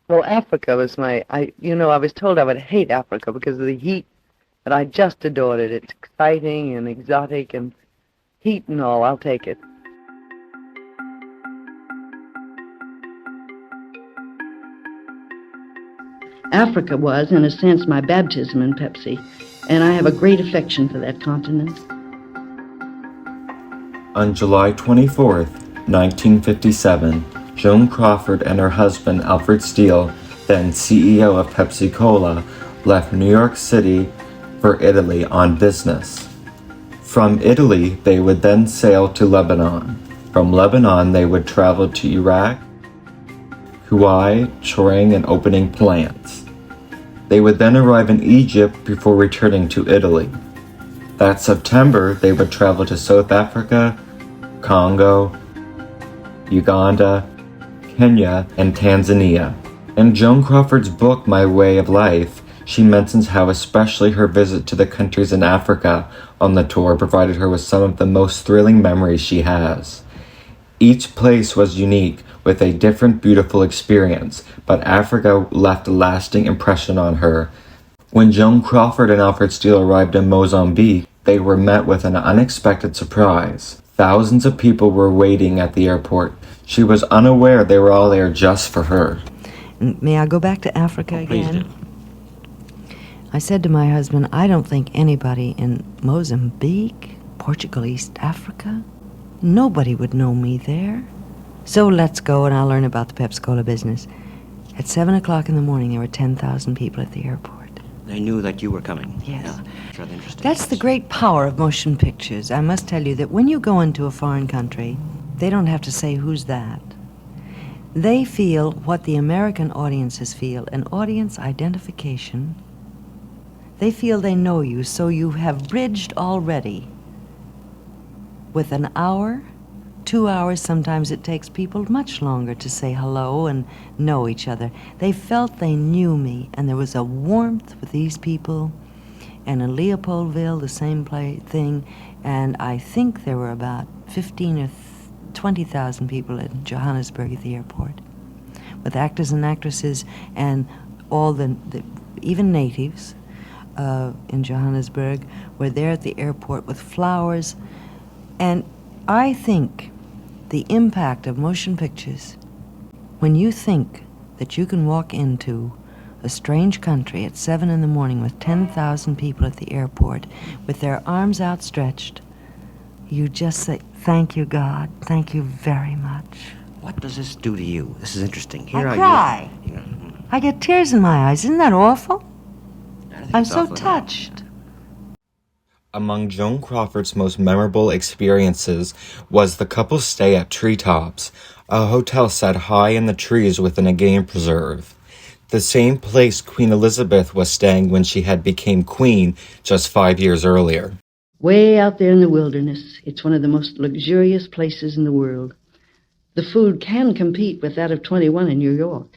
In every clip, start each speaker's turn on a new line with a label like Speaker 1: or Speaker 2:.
Speaker 1: Well, Africa was I was told I would hate Africa because of the heat, but I just adored it. It's exciting and exotic and heat and all. I'll take it.
Speaker 2: Africa was, in a sense, my baptism in Pepsi, and I have a great affection for that continent.
Speaker 3: On July 24th, 1957, Joan Crawford and her husband Alfred Steele, then CEO of Pepsi-Cola, left New York City for Italy on business. From Italy, they would then sail to Lebanon. From Lebanon, they would travel to Iraq, Kuwait, touring and opening plants. They would then arrive in Egypt before returning to Italy. That September, they would travel to South Africa, Congo, Uganda, Kenya, and Tanzania. In Joan Crawford's book, My Way of Life, she mentions how especially her visit to the countries in Africa on the tour provided her with some of the most thrilling memories she has. Each place was unique, with a different beautiful experience, but Africa left a lasting impression on her. When Joan Crawford and Alfred Steele arrived in Mozambique, they were met with an unexpected surprise. Thousands of people were waiting at the airport. She was unaware they were all there just for her.
Speaker 4: May I go back to Africa again?
Speaker 3: Please do.
Speaker 4: I said to my husband, I don't think anybody in Mozambique, Portugal, East Africa, nobody would know me there. So let's go and I'll learn about the Pepsi-Cola business. At 7 o'clock in the morning, there were 10,000 people at the airport.
Speaker 5: They knew that you were coming.
Speaker 4: Yes.
Speaker 5: Yeah, it's rather interesting.
Speaker 4: That's the great power of motion pictures. I must tell you that when you go into a foreign country, they don't have to say, who's that? They feel what the American audiences feel, an audience identification. They feel they know you, so you have bridged already. With an hour, 2 hours, sometimes it takes people much longer to say hello and know each other. They felt they knew me, and there was a warmth with these people. And in Leopoldville, the same thing. And I think there were about 15 or 20,000 people in Johannesburg at the airport, with actors and actresses and all the even natives in Johannesburg were there at the airport with flowers. And I think the impact of motion pictures, when you think that you can walk into a strange country at 7 in the morning with 10,000 people at the airport with their arms outstretched, you just say, thank you, God, thank you very much.
Speaker 5: What does this do to you? This is interesting.
Speaker 4: I cry. I get tears in my eyes. Isn't that awful? I'm so touched.
Speaker 3: Among Joan Crawford's most memorable experiences was the couple's stay at Treetops, a hotel set high in the trees within a game preserve. The same place Queen Elizabeth was staying when she had become queen just 5 years earlier.
Speaker 2: Way out there in the wilderness, it's one of the most luxurious places in the world. The food can compete with that of 21 in New York.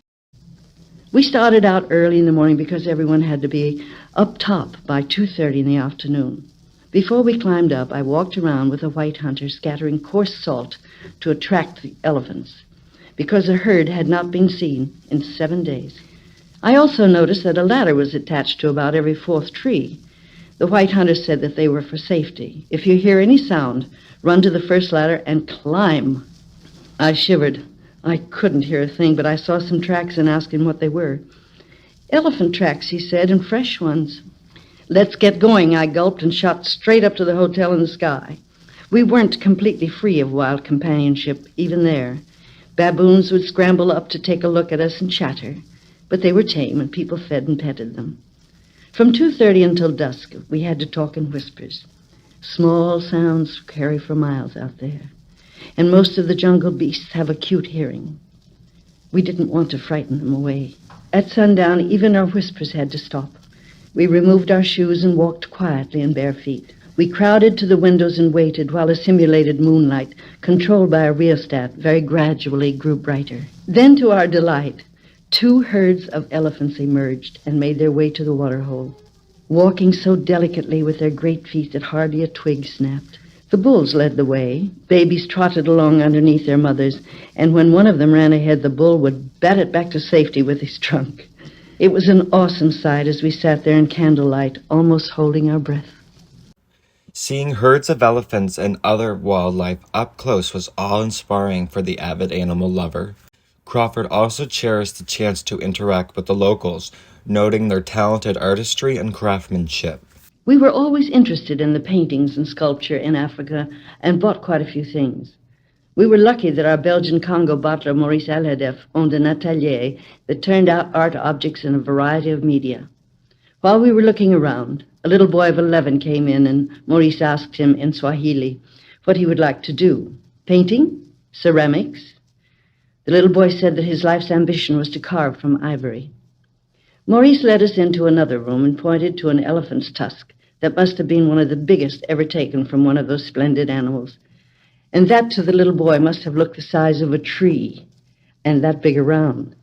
Speaker 2: We started out early in the morning because everyone had to be up top by 2:30 in the afternoon. Before we climbed up, I walked around with a white hunter scattering coarse salt to attract the elephants, because the herd had not been seen in 7 days. I also noticed that a ladder was attached to about every fourth tree. The white hunter said that they were for safety. If you hear any sound, run to the first ladder and climb. I shivered. I couldn't hear a thing, but I saw some tracks and asked him what they were. Elephant tracks, he said, and fresh ones. Let's get going, I gulped and shot straight up to the hotel in the sky. We weren't completely free of wild companionship, even there. Baboons would scramble up to take a look at us and chatter, but they were tame and people fed and petted them. From 2:30 until dusk, we had to talk in whispers. Small sounds carry for miles out there, and most of the jungle beasts have acute hearing. We didn't want to frighten them away. At sundown, even our whispers had to stop. We removed our shoes and walked quietly in bare feet. We crowded to the windows and waited while a simulated moonlight, controlled by a rheostat, very gradually grew brighter. Then, to our delight, 2 herds of elephants emerged and made their way to the waterhole, walking so delicately with their great feet that hardly a twig snapped. The bulls led the way. Babies trotted along underneath their mothers, and when one of them ran ahead, the bull would bat it back to safety with his trunk. It was an awesome sight as we sat there in candlelight, almost holding our breath.
Speaker 3: Seeing herds of elephants and other wildlife up close was awe-inspiring for the avid animal lover. Crawford also cherished the chance to interact with the locals, noting their talented artistry and craftsmanship.
Speaker 2: We were always interested in the paintings and sculpture in Africa and bought quite a few things. We were lucky that our Belgian Congo bottler Maurice Alhadef owned an atelier that turned out art objects in a variety of media. While we were looking around, a little boy of 11 came in and Maurice asked him in Swahili what he would like to do. Painting? Ceramics? The little boy said that his life's ambition was to carve from ivory. Maurice led us into another room and pointed to an elephant's tusk that must have been one of the biggest ever taken from one of those splendid animals. And that to the little boy must have looked the size of a tree, and that big around.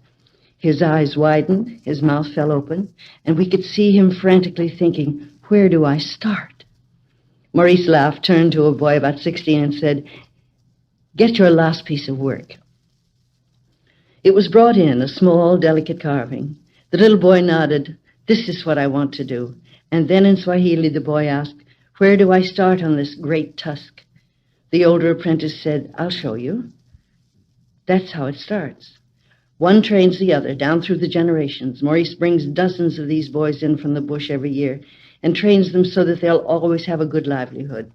Speaker 2: His eyes widened, his mouth fell open, and we could see him frantically thinking, where do I start? Maurice laughed, turned to a boy about 16 and said, get your last piece of work. It was brought in, a small, delicate carving. The little boy nodded, this is what I want to do. And then in Swahili, the boy asked, where do I start on this great tusk? The older apprentice said, I'll show you. That's how it starts. One trains the other down through the generations. Maurice brings dozens of these boys in from the bush every year and trains them so that they'll always have a good livelihood.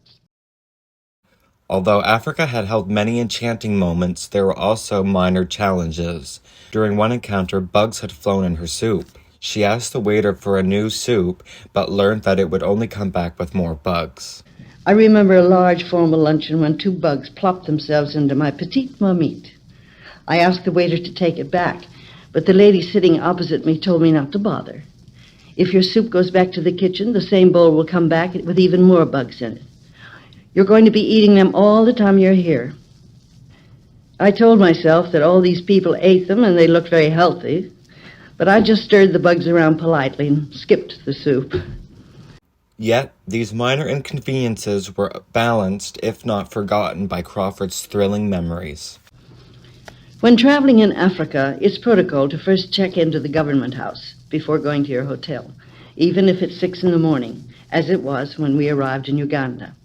Speaker 3: Although Africa had held many enchanting moments, there were also minor challenges. During one encounter, bugs had flown in her soup. She asked the waiter for a new soup, but learned that it would only come back with more bugs.
Speaker 2: I remember a large formal luncheon when 2 bugs plopped themselves into my petite marmite. I asked the waiter to take it back, but the lady sitting opposite me told me not to bother. If your soup goes back to the kitchen, the same bowl will come back with even more bugs in it. You're going to be eating them all the time you're here. I told myself that all these people ate them and they looked very healthy, but I just stirred the bugs around politely and skipped the soup.
Speaker 3: Yet, these minor inconveniences were balanced, if not forgotten, by Crawford's thrilling memories.
Speaker 2: When traveling in Africa, it's protocol to first check into the government house before going to your hotel, even if it's 6 in the morning, as it was when we arrived in Uganda.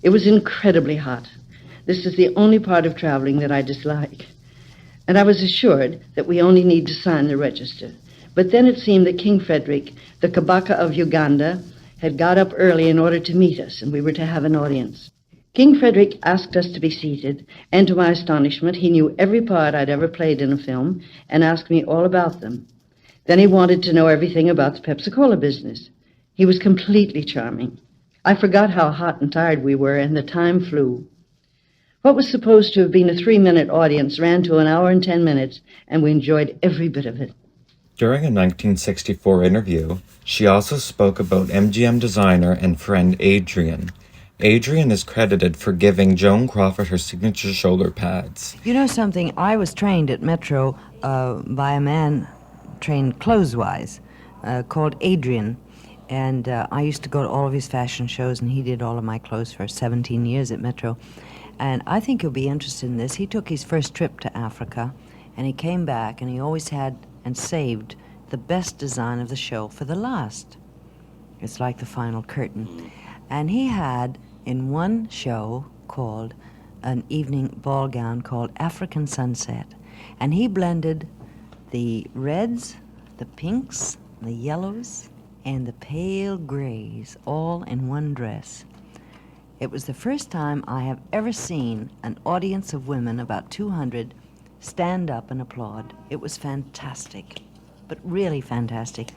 Speaker 2: It was incredibly hot. This is the only part of traveling that I dislike. And I was assured that we only need to sign the register. But then it seemed that King Fredrick, the Kabaka of Uganda, had got up early in order to meet us, and we were to have an audience. King Fredrick asked us to be seated, and to my astonishment, he knew every part I'd ever played in a film and asked me all about them. Then he wanted to know everything about the Pepsi-Cola business. He was completely charming. I forgot how hot and tired we were, and the time flew. What was supposed to have been a 3-minute audience ran to 1 hour and 10 minutes, and we enjoyed every bit of it.
Speaker 3: During a 1964 interview, she also spoke about MGM designer and friend Adrian. Adrian is credited for giving Joan Crawford her signature shoulder pads.
Speaker 4: You know something? I was trained at Metro by a man trained clothes-wise called Adrian. And I used to go to all of his fashion shows, and he did all of my clothes for 17 years at Metro. And I think you'll be interested in this. He took his first trip to Africa, and he came back, and he always had and saved the best design of the show for the last. It's like the final curtain. And he had, in one show called an evening ball gown called African Sunset, and he blended the reds, the pinks, the yellows, and the pale grays all in one dress. It was the first time I have ever seen an audience of women, about 200, stand up and applaud. It was fantastic, but really fantastic.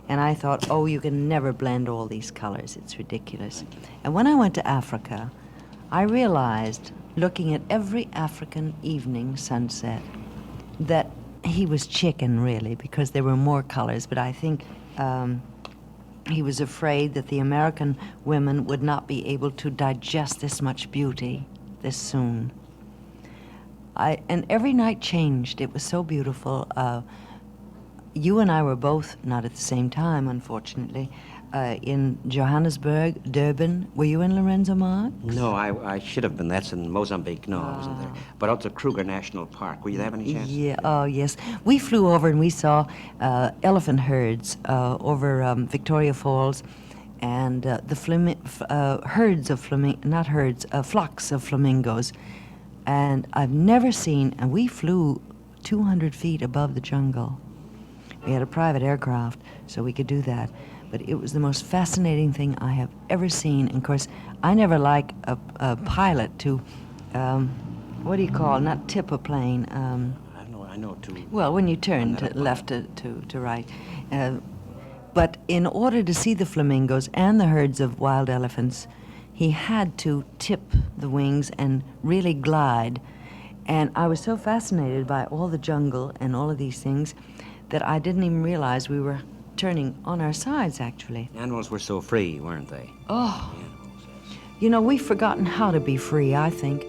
Speaker 4: And I thought, oh, you can never blend all these colors. It's ridiculous. And when I went to Africa, I realized, looking at every African evening sunset, that he was chicken, really, because there were more colors. But I think he was afraid that the American women would not be able to digest this much beauty this soon. And every night changed. It was so beautiful. You and I were both, not at the same time, unfortunately, in Johannesburg, Durban. Were you in Lorenzo Marx?
Speaker 5: No, I should have been. That's in Mozambique. No, I wasn't there. But also Kruger National Park. Were you there, have any chance?
Speaker 4: Yeah, oh, yes. We flew over and we saw elephant herds over Victoria Falls, and herds of flocks of flamingos. And I've never seen, and we flew 200 feet above the jungle. We had a private aircraft, so we could do that. But it was the most fascinating thing I have ever seen. And of course, I never like a pilot to, what do you call, not tip a plane.
Speaker 5: I know too.
Speaker 4: Well, when you turn to left to right. But in order to see the flamingos and the herds of wild elephants, he had to tip the wings and really glide. And I was so fascinated by all the jungle and all of these things that I didn't even realize we were turning on our sides, actually.
Speaker 5: Animals were so free, weren't they?
Speaker 4: Oh,
Speaker 5: The animals, yes.
Speaker 4: you know, we've forgotten how to be free, I think.